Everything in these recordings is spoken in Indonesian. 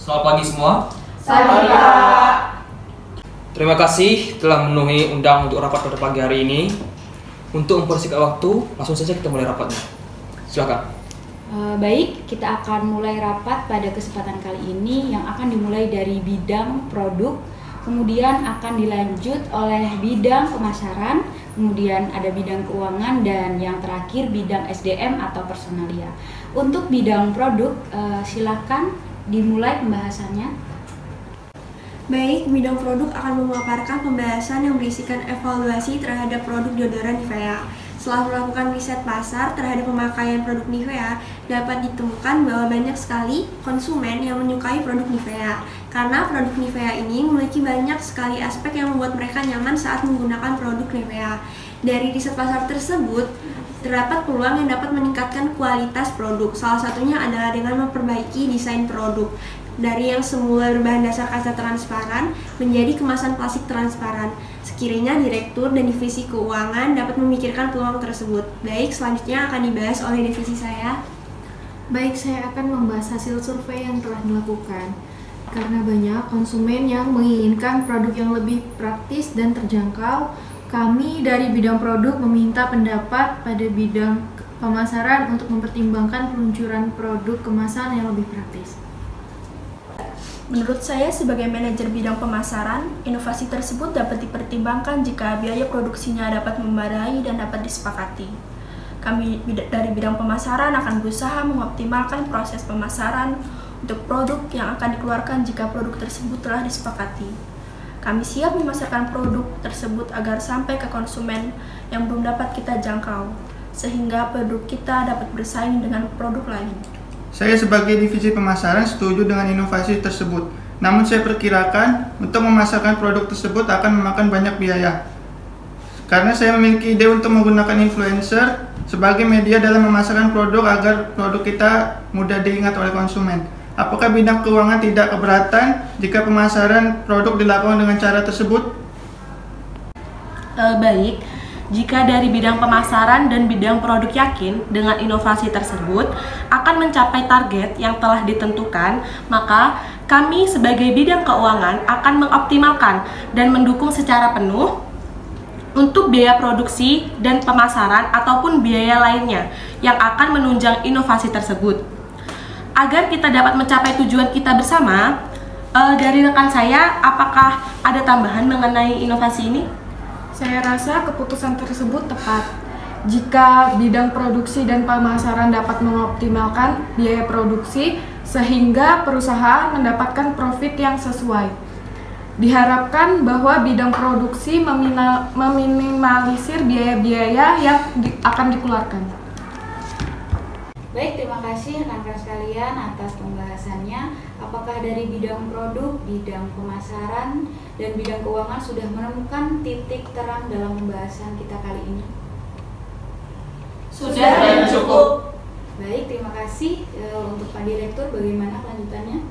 Selamat pagi semua. Selamat pagi, Pak. Terima kasih telah memenuhi undang untuk rapat pada pagi hari ini. Untuk mempersingkat waktu, langsung saja kita mulai rapatnya. Silakan. Baik, kita akan mulai rapat pada kesempatan kali ini yang akan dimulai dari bidang produk, kemudian akan dilanjut oleh bidang pemasaran, kemudian ada bidang keuangan, dan yang terakhir bidang SDM atau personalia. Untuk bidang produk, silakan dimulai pembahasannya. Baik, bidang produk akan memaparkan pembahasan yang berisikan evaluasi terhadap produk deodoran Nivea. Setelah melakukan riset pasar terhadap pemakaian produk Nivea, dapat ditemukan bahwa banyak sekali konsumen yang menyukai produk Nivea. Karena produk Nivea ini memiliki banyak sekali aspek yang membuat mereka nyaman saat menggunakan produk Nivea. Dari riset pasar tersebut, terdapat peluang yang dapat meningkatkan kualitas produk. Salah satunya adalah dengan memperbaiki desain produk. Dari yang semula berbahan dasar kaca transparan menjadi kemasan plastik transparan. Sekiranya Direktur dan Divisi Keuangan dapat memikirkan peluang tersebut. Baik, selanjutnya akan dibahas oleh divisi saya. Baik, saya akan membahas hasil survei yang telah dilakukan. Karena banyak konsumen yang menginginkan produk yang lebih praktis dan terjangkau, kami dari bidang produk meminta pendapat pada bidang pemasaran untuk mempertimbangkan peluncuran produk kemasan yang lebih praktis. Menurut saya sebagai manajer bidang pemasaran, inovasi tersebut dapat dipertimbangkan jika biaya produksinya dapat memadai dan dapat disepakati. Kami dari bidang pemasaran akan berusaha mengoptimalkan proses pemasaran untuk produk yang akan dikeluarkan jika produk tersebut telah disepakati. Kami siap memasarkan produk tersebut agar sampai ke konsumen yang belum dapat kita jangkau, sehingga produk kita dapat bersaing dengan produk lain. Saya sebagai divisi pemasaran setuju dengan inovasi tersebut. Namun saya perkirakan untuk memasarkan produk tersebut akan memakan banyak biaya. Karena saya memiliki ide untuk menggunakan influencer sebagai media dalam memasarkan produk agar produk kita mudah diingat oleh konsumen. Apakah bidang keuangan tidak keberatan jika pemasaran produk dilakukan dengan cara tersebut? Baik. Jika dari bidang pemasaran dan bidang produk yakin dengan inovasi tersebut akan mencapai target yang telah ditentukan, maka kami sebagai bidang keuangan akan mengoptimalkan dan mendukung secara penuh untuk biaya produksi dan pemasaran ataupun biaya lainnya yang akan menunjang inovasi tersebut. Agar kita dapat mencapai tujuan kita bersama, dari rekan saya, apakah ada tambahan mengenai inovasi ini? Saya rasa keputusan tersebut tepat. Jika bidang produksi dan pemasaran dapat mengoptimalkan biaya produksi sehingga perusahaan mendapatkan profit yang sesuai. Diharapkan bahwa bidang produksi meminimalisir biaya-biaya yang akan dikeluarkan. Baik, terima kasih rekan-rekan sekalian atas pembahasannya. Apakah dari bidang produk, bidang pemasaran, dan bidang keuangan sudah menemukan titik terang dalam pembahasan kita kali ini? Sudah dan cukup. Baik, terima kasih. Untuk Pak Direktur, bagaimana kelanjutannya?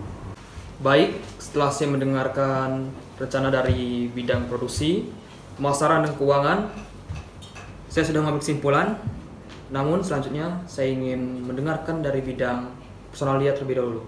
Baik, setelah saya mendengarkan rencana dari bidang produksi, pemasaran, dan keuangan, saya sudah mengambil kesimpulan. Namun selanjutnya saya ingin mendengarkan dari bidang personalia terlebih dahulu.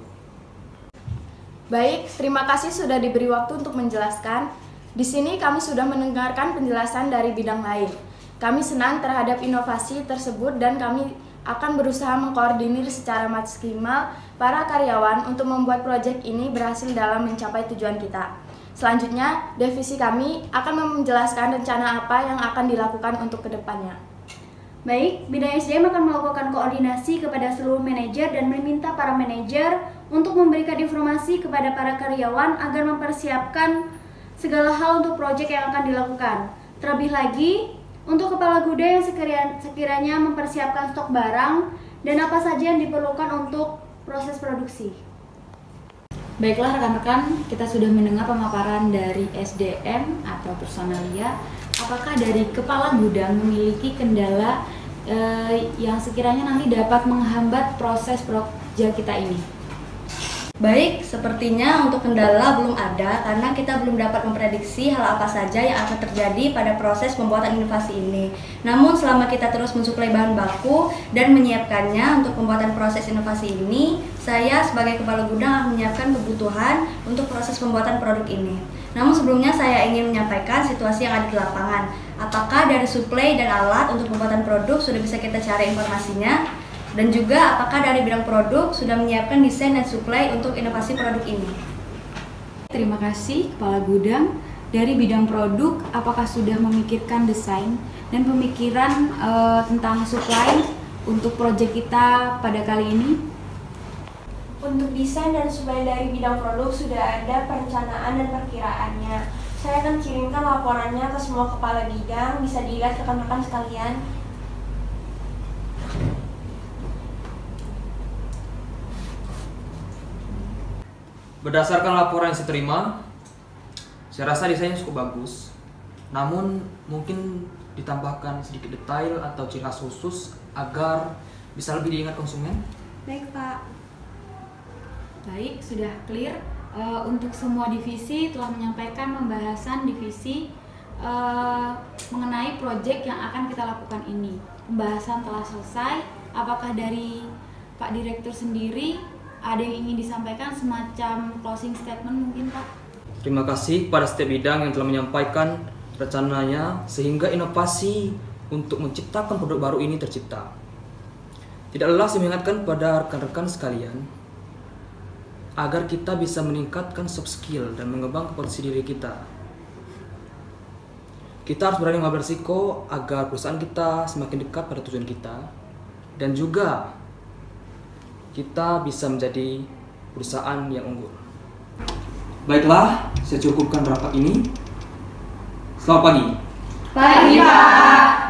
Baik, terima kasih sudah diberi waktu untuk menjelaskan. Di sini kami sudah mendengarkan penjelasan dari bidang lain. Kami senang terhadap inovasi tersebut dan kami akan berusaha mengkoordinir secara maksimal para karyawan untuk membuat proyek ini berhasil dalam mencapai tujuan kita. Selanjutnya, divisi kami akan menjelaskan rencana apa yang akan dilakukan untuk kedepannya. Baik, bidang SDM akan melakukan koordinasi kepada seluruh manajer dan meminta para manajer untuk memberikan informasi kepada para karyawan agar mempersiapkan segala hal untuk proyek yang akan dilakukan. Terlebih lagi, untuk kepala gudang yang sekiranya mempersiapkan stok barang dan apa saja yang diperlukan untuk proses produksi. Baiklah rekan-rekan, kita sudah mendengar pemaparan dari SDM atau personalia. Apakah dari kepala gudang memiliki kendala yang sekiranya nanti dapat menghambat proses proyek kita ini? Baik, sepertinya untuk kendala belum ada karena kita belum dapat memprediksi hal apa saja yang akan terjadi pada proses pembuatan inovasi ini. Namun selama kita terus mensuplai bahan baku dan menyiapkannya untuk pembuatan proses inovasi ini, Saya sebagai kepala gudang akan menyiapkan kebutuhan untuk proses pembuatan produk ini. Namun sebelumnya saya ingin menyampaikan situasi yang ada di lapangan. Apakah dari suplai dan alat untuk pembuatan produk sudah bisa kita cari informasinya? Dan juga apakah dari bidang produk sudah menyiapkan desain dan suplai untuk inovasi produk ini? Terima kasih Kepala Gudang. Dari bidang produk, apakah sudah memikirkan desain dan pemikiran tentang supply untuk proyek kita pada kali ini? Untuk desain dan supply dari bidang produk sudah ada perencanaan dan perkiraannya. Saya akan kirimkan laporannya ke semua kepala bidang, bisa dilihat rekan-rekan sekalian. Berdasarkan laporan yang saya terima, saya rasa desainnya cukup bagus. Namun mungkin ditambahkan sedikit detail atau ciri khas khusus agar bisa lebih diingat konsumen. Baik, Pak. Baik, sudah clear. Untuk semua divisi telah menyampaikan pembahasan divisi mengenai proyek yang akan kita lakukan ini. Pembahasan telah selesai. Apakah dari Pak Direktur sendiri ada yang ingin disampaikan semacam closing statement mungkin, Pak? Terima kasih kepada setiap bidang yang telah menyampaikan rencananya sehingga inovasi untuk menciptakan produk baru ini tercipta. Tidak lelah saya mengingatkan pada rekan-rekan sekalian agar kita bisa meningkatkan soft skill dan mengembangkan potensi diri kita. Kita harus berani mengambil risiko agar perusahaan kita semakin dekat pada tujuan kita dan juga kita bisa menjadi perusahaan yang unggul. Baiklah, saya cukupkan rapat ini. Selamat pagi. Pagi, Pak.